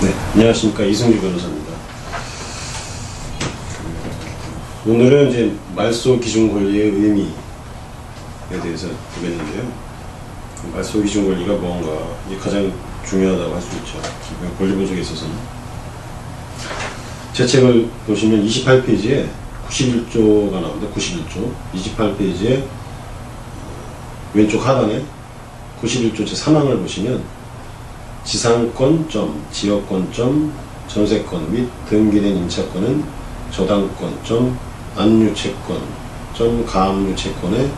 네, 안녕하십니까. 이승규 변호사입니다. 오늘은 이제 말소 기준 권리의 의미에 대해서 보겠는데요. 말소 기준 권리가 뭔가 이게 가장 중요하다고 할 수 있죠. 권리 분석에 있어서는. 제 책을 보시면 28페이지에 91조가 나옵니다. 91조. 28페이지에 왼쪽 하단에 91조 제3항을 보시면 지상권, 지역권, 전세권 및 등기된 임차권은 저당권, 압류채권, 가압류채권에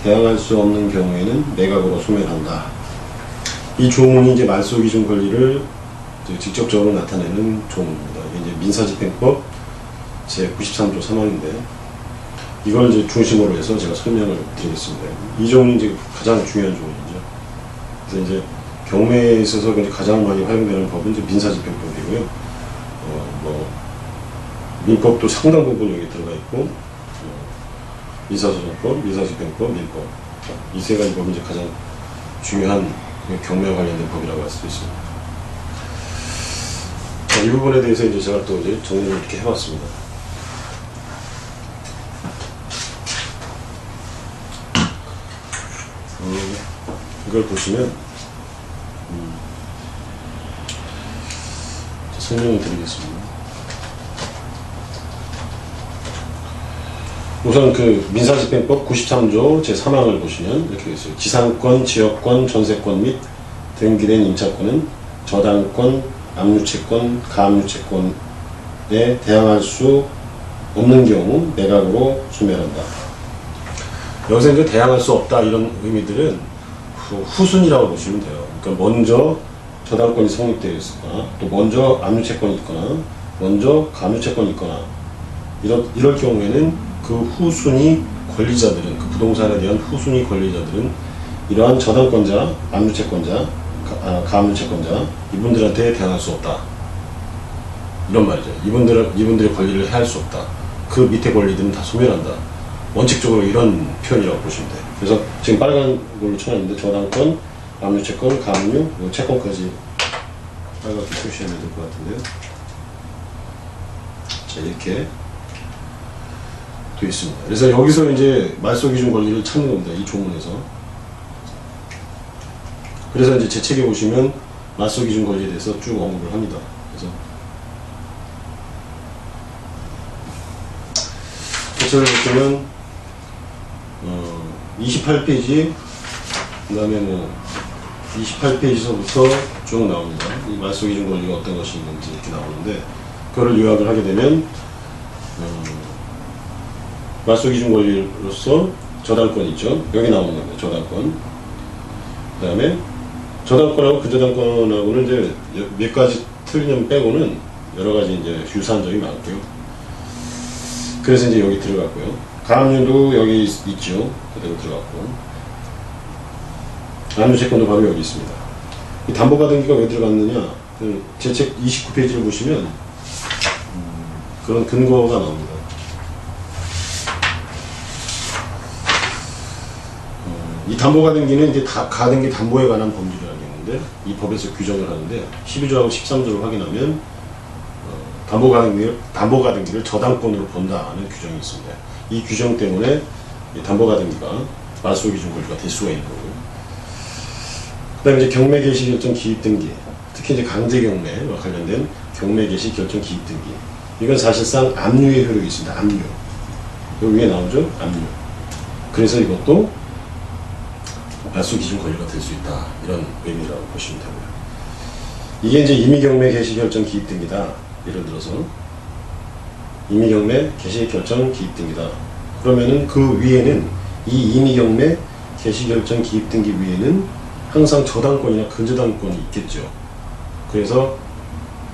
대항할 수 없는 경우에는 매각으로 소멸한다. 이 조문이 이제 말소 기준 권리를 직접적으로 나타내는 조문입니다. 이게 이제 민사집행법 제 93조 3항인데 이걸 이제 중심으로 해서 제가 설명을 드리겠습니다. 이 조문이 이제 가장 중요한 조문이죠. 그래서 이제 경매에 있어서 가장 많이 활용되는 법은 이제 민사집행법이고요. 민법도 상당 부분 여기 들어가 있고, 민사소송법, 민사집행법, 민법. 이 세 가지 법이 이제 가장 중요한 경매와 관련된 법이라고 할 수도 있습니다. 자, 이 부분에 대해서 이제 제가 또 이제 정리를 이렇게 해봤습니다. 이걸 보시면, 설명을 드리겠습니다. 우선 그 민사집행법 93조 제3항을 보시면 이렇게 있어요. 지상권, 지역권, 전세권 및 등기된 임차권은 저당권, 압류채권, 가압류채권에 대항할 수 없는 경우 매각으로 소멸한다. 여기서 이제 대항할 수 없다 이런 의미들은 후순이라고 보시면 돼요. 그러니까 먼저 저당권이 성립되어 있거나 또 먼저 압류채권이 있거나 먼저 가압류채권이 있거나 이럴 경우에는 그 후순위 권리자들은 그 부동산에 대한 후순위 권리자들은 이러한 저당권자, 압류채권자, 가압류채권자 이분들한테 대항할 수 없다. 이런 말이죠. 이분들의 권리를 해할 수 없다. 그 밑에 권리들은 다 소멸한다. 원칙적으로 이런 표현이라고 보시면 돼요. 그래서 지금 빨간 걸로 쳐놨는데 저당권, 압류채권, 가압류, 채권까지 빨갛게 표시하면 될 것 같은데요. 자, 이렇게 되어 있습니다. 그래서 여기서 이제 말소 기준 권리를 찾는 겁니다. 이 조문에서. 그래서 이제 제 책에 보시면 말소 기준 권리에 대해서 쭉 언급을 합니다. 그래서 제 책을 보시면 28페이지 그 다음에 28페이지서부터 쭉 나옵니다. 이 말소 기준 권리가 어떤 것이 있는지 이렇게 나오는데 그거를 요약을 하게 되면 말소 기준 권리로서 저당권 있죠. 여기 나오는 겁니다. 저당권. 그 다음에 저당권하고 근저당권하고는 이제 몇 가지 틀린 점 빼고는 여러 가지 이제 유사한 점이 많고요. 그래서 이제 여기 들어갔고요. 가압류도 여기 있죠. 그대로 들어갔고. 압류채권도 바로 여기 있습니다. 이 담보가등기가 왜 들어갔느냐? 제 책 29페이지를 보시면 그런 근거가 나옵니다. 이 담보가등기는 이제 가등기 담보에 관한 법률이라고 있는데 이 법에서 규정을 하는데 12조하고 13조를 확인하면 담보가등기를 저당권으로 본다는 규정이 있습니다. 이 규정 때문에 이 담보가등기가 말소 기준 권리가 될 수가 있는 거고요. 그 다음에 이제 경매 개시 결정 기입 등기, 특히 이제 강제 경매와 관련된 경매 개시 결정 기입 등기. 이건 사실상 압류의 효력이 있습니다. 압류. 여기 위에 나오죠? 압류. 그래서 이것도 말소 기준 권리가 될 수 있다. 이런 의미라고 보시면 되고요. 이게 이제 임의경매 개시 결정 기입 등기다. 예를 들어서 임의경매 개시 결정 기입 등기다. 그러면은 그 위에는 이 임의경매 개시 결정 기입 등기 위에는 항상 저당권이나 근저당권이 있겠죠. 그래서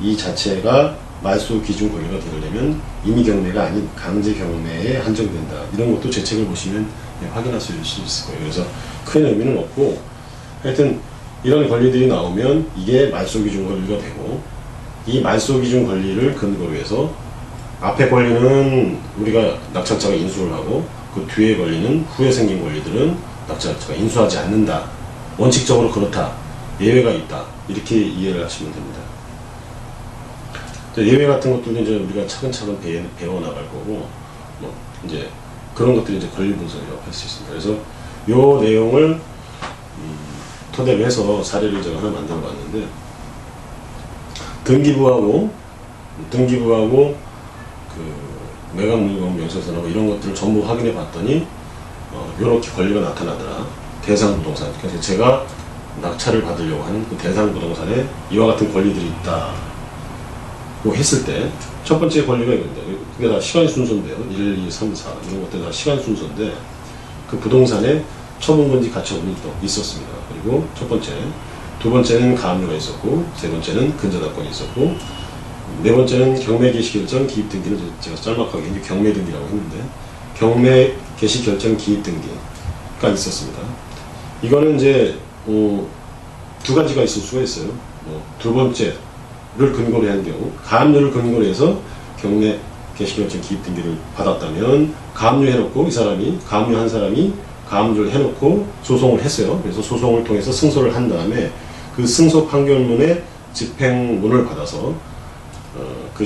이 자체가 말소 기준 권리가 되려면 임의경매가 아닌 강제경매에 한정된다. 이런 것도 제 책을 보시면 확인하실 수 있을 거예요. 그래서 큰 의미는 없고 하여튼 이런 권리들이 나오면 이게 말소 기준 권리가 되고 이 말소 기준 권리를 근거로 해서 앞에 권리는 우리가 낙찰자가 인수를 하고 그 뒤에 권리는 후에 생긴 권리들은 낙찰자가 인수하지 않는다. 원칙적으로 그렇다. 예외가 있다. 이렇게 이해를 하시면 됩니다. 예외 같은 것들도 이제 우리가 차근차근 배워나갈 거고, 뭐, 이제 그런 것들이 이제 권리 분석이라고 할 수 있습니다. 그래서 요 내용을, 토대로 해서 사례를 제가 하나 만들어 봤는데, 등기부하고, 그, 매각물건 명세서하고 이런 것들을 전부 확인해 봤더니, 요렇게 권리가 나타나더라. 대상 부동산. 그래서 제가 낙찰을 받으려고 하는 그 대상 부동산에 이와 같은 권리들이 있다. 고 했을 때, 첫 번째 권리가 이겁니다. 그게 다 시간 순서인데요. 1, 2, 3, 4. 이런 것들 다 시간 순서인데, 그 부동산에 처분금지 가처분이 또 있었습니다. 그리고 첫 번째, 두 번째는 가압류가 있었고, 세 번째는 근저당권이 있었고, 네 번째는 경매 개시 결정 기입 등기를 제가 짤막하게 이제 경매 등기라고 했는데, 경매 개시 결정 기입 등기가 있었습니다. 이거는 이제 두 가지가 있을 수가 있어요. 두 번째를 근거로 한 경우, 가압류를 근거로 해서 경매 개시 결정 기입 등기를 받았다면, 가압류 해놓고 가압류 한 사람이 가압류를 해놓고 소송을 했어요. 그래서 소송을 통해서 승소를 한 다음에 그 승소 판결문에 집행문을 받아서 그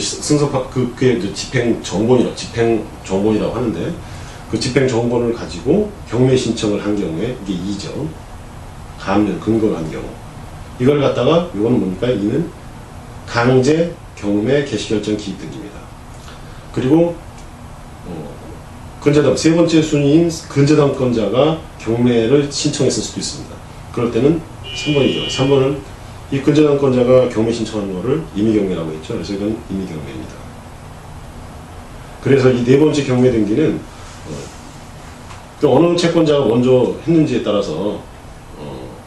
그게 집행 정본이라고 하는데, 그 집행 정본을 가지고 경매 신청을 한 경우에 이게 2죠. 가압류를 근거로 한 경우. 이걸 갖다가 이거는 뭡니까? 이는 강제 경매 개시 결정 기입 등기입니다. 그리고 근저당 세 번째 순위인 근저당권자가 경매를 신청했을 수도 있습니다. 그럴 때는 3번이죠. 3번은 이 근저당권자가 경매 신청하는 거를 임의경매라고 했죠. 그래서 이건 임의경매입니다. 그래서 이 네 번째 경매 등기는 어느 채권자가 먼저 했는지에 따라서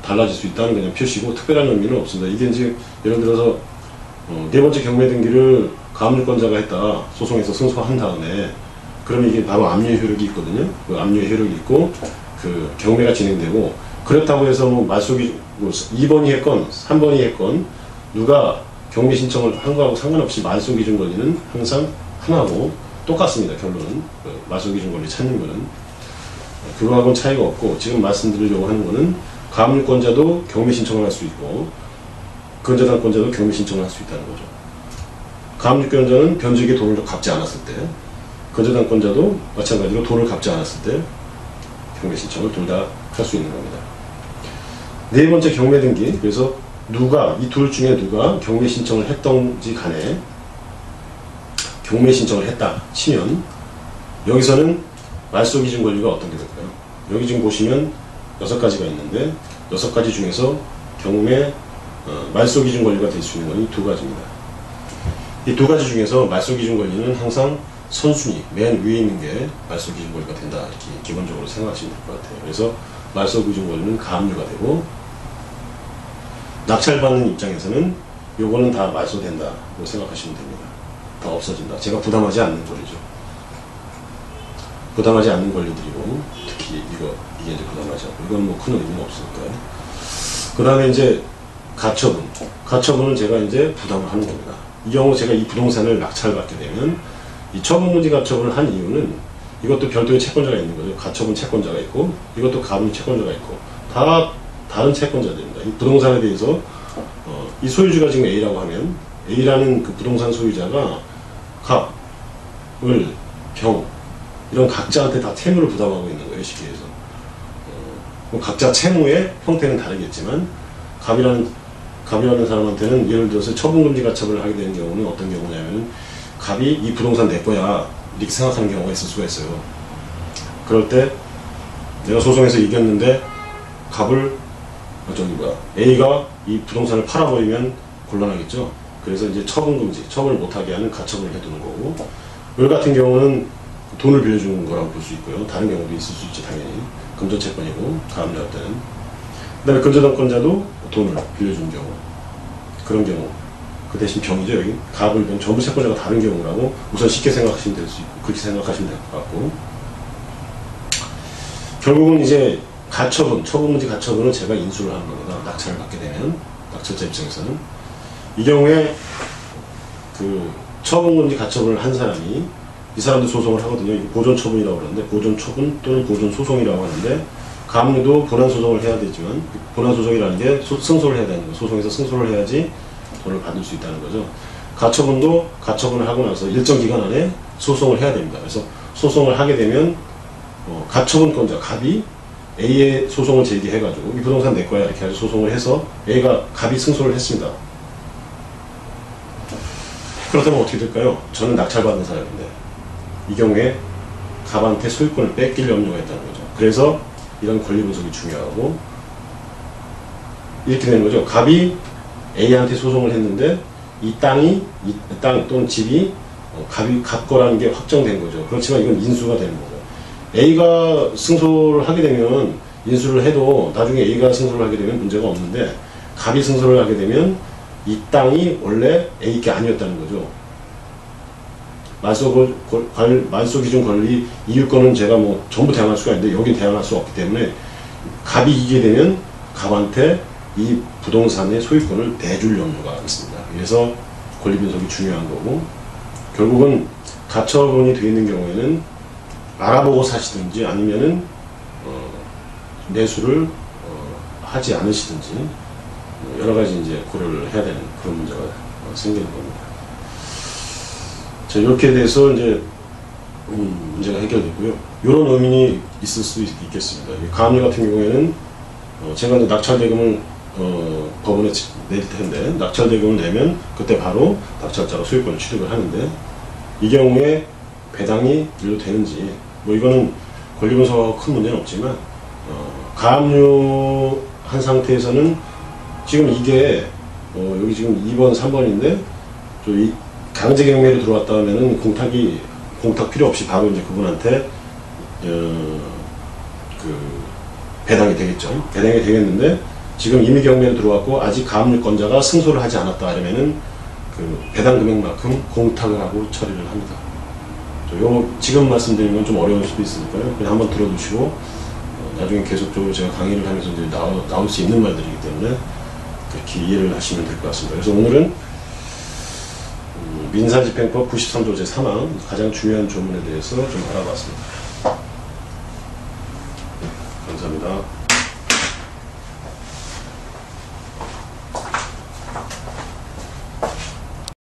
달라질 수 있다는 그냥 표시고, 특별한 의미는 없습니다. 이게 이제 예를 들어서 네 번째 경매 등기를 가압류권자가 했다. 소송에서 승소한 다음에, 그러면 이게 바로 압류 효력이 있거든요. 그 압류 효력이 있고, 그 경매가 진행되고, 그렇다고 해서 뭐 말소기 2번이 했건 3번이 했건 누가 경매 신청을 한 거하고 상관없이 말소기준 권리는 항상 하나고 똑같습니다. 결론은 말소기준 권리 찾는 거는 그거하고는 차이가 없고, 지금 말씀드리려고 하는 거는 가압류권자도 경매 신청을 할 수 있고 근저당권자도 경매 신청을 할 수 있다는 거죠. 가압류권자는 변조익의 돈을 갚지 않았을 때, 근저당권자도 마찬가지로 돈을 갚지 않았을 때 경매 신청을 둘 다 할 수 있는 겁니다. 네 번째 경매 등기. 그래서 이 둘 중에 누가 경매 신청을 했던지 간에 경매 신청을 했다 치면, 여기서는 말소 기준 권리가 어떤 게 될까요? 여기 지금 보시면 6가지가 있는데, 6가지 중에서 경매 말소 기준 권리가 될 수 있는 건 이 두 가지입니다. 이 두 가지 중에서 말소 기준 권리는 항상 선순위 맨 위에 있는 게 말소 기준 권리가 된다, 이렇게 기본적으로 생각하시면 될 것 같아요. 그래서 말소 기준 권리는 가압류가 되고, 낙찰받는 입장에서는 요거는 다 말소된다고 생각하시면 됩니다. 다 없어진다. 제가 부담하지 않는 권리죠. 부담하지 않는 권리들이고, 특히 이게 이제 부담하지 않고, 이건 뭐 큰 의미는 없으니까요. 그 다음에 이제 가처분. 가처분은 제가 이제 부담을 하는 겁니다. 이 경우 제가 이 부동산을 낙찰받게 되면, 이 처분금지 가처분을 한 이유는 이것도 별도의 채권자가 있는 거죠. 가처분 채권자가 있고, 이것도 가압류 채권자가 있고, 다 다른 채권자들입니다. 이 부동산에 대해서 이 소유주가 지금 A라고 하면, A라는 그 부동산 소유자가 갑, 을, 병 이런 각자한테 다 채무를 부담하고 있는 거예요. 쉽게 해서 뭐 각자 채무의 형태는 다르겠지만, 갑이라는 사람한테는 예를 들어서 처분금지 가처분을 하게 되는 경우는 어떤 경우냐면은, 갑이 이 부동산 내 거야 이렇게 생각하는 경우가 있을 수가 있어요. 그럴 때 내가 소송에서 이겼는데 A가 이 부동산을 팔아버리면 곤란하겠죠. 그래서 이제 처분을 못하게 하는 가처분을 해두는 거고, 을 같은 경우는 돈을 빌려주는 거라고 볼 수 있고요. 다른 경우도 있을 수 있죠, 당연히. 금전채권이고, 가압류 할 때는. 그 다음에 근저당권자도 돈을 빌려주는 경우, 그런 경우. 그 대신 병이죠, 여기. 가압을 병, 전부 채권자가 다른 경우라고 우선 쉽게 생각하시면 될 수 있고, 그렇게 생각하시면 될 것 같고. 결국은 이제 처분금지 가처분은 제가 인수를 하는 겁니다. 낙찰을 받게 되면, 낙찰자 입장에서는. 이 경우에 그 처분금지 가처분을 한 사람이, 이 사람도 소송을 하거든요. 이거 보존처분이라고 그러는데, 보존처분 또는 보존소송이라고 하는데, 가압류도 본안소송을 해야 되지만, 본안소송이라는 게 승소를 해야 되는 거예요. 소송에서 승소를 해야지 돈을 받을 수 있다는 거죠. 가처분도 가처분을 하고 나서 일정 기간 안에 소송을 해야 됩니다. 그래서 소송을 하게 되면 가처분권자 갑이 A의 소송을 제기해가지고 이 부동산 내 거야 이렇게 해서 소송을 해서 A가 갑이 승소를 했습니다. 그렇다면 어떻게 될까요? 저는 낙찰받은 사람인데 이 경우에 갑한테 소유권을 뺏길 염려가 있다는 거죠. 그래서 이런 권리 분석이 중요하고 이렇게 되는 거죠. 갑이 A한테 소송을 했는데 이 땅 또는 집이 갑 거라는 게 확정된 거죠. 그렇지만 이건 인수가 되는 거죠. A가 승소를 하게 되면 인수를 해도 나중에 A가 승소를 하게 되면 문제가 없는데 갑이 승소를 하게 되면 이 땅이 원래 A 게 아니었다는 거죠. 말소 기준 권리 이율권은 제가 뭐 전부 대항할 수가 있는데 여기 대항할 수 없기 때문에 갑이 이기게 되면 갑한테 이 부동산의 소유권을 내줄 염려가 있습니다. 그래서 권리 분석이 중요한 거고 결국은 가처분이 되어 있는 경우에는 알아보고 사시든지 아니면은 매수를 하지 않으시든지 여러 가지 이제 고려를 해야 되는 그런 문제가 생기는 겁니다. 자, 이렇게 돼서 이제 문제가 해결되고요. 이런 의미는 있을 수 있겠습니다. 가압류 같은 경우에는 제가 이제 낙찰대금을 법원에 낼 텐데 낙찰대금을 내면 그때 바로 낙찰자가 소유권을 취득을 하는데 이 경우에 배당이 일로 되는지 뭐 이거는 권리 분석하고 큰 문제는 없지만 가압류한 상태에서는 지금 이게 여기 지금 2번 3번인데 이 강제 경매로 들어왔다 하면은 공탁 필요 없이 바로 이제 그분한테 배당이 되겠죠. 배당이 되겠는데 지금 임의 경매로 들어왔고 아직 가압류권자가 승소를 하지 않았다 하면은 그 배당 금액만큼 공탁을 하고 처리를 합니다. 지금 말씀드리는 건 좀 어려울 수도 있으니까요. 그냥 한번 들어두시고 나중에 계속적으로 제가 강의를 하면서 이제 나올 수 있는 말들이기 때문에 그렇게 이해를 하시면 될 것 같습니다. 그래서 오늘은 민사집행법 93조 제3항 가장 중요한 조문에 대해서 좀 알아봤습니다. 감사합니다.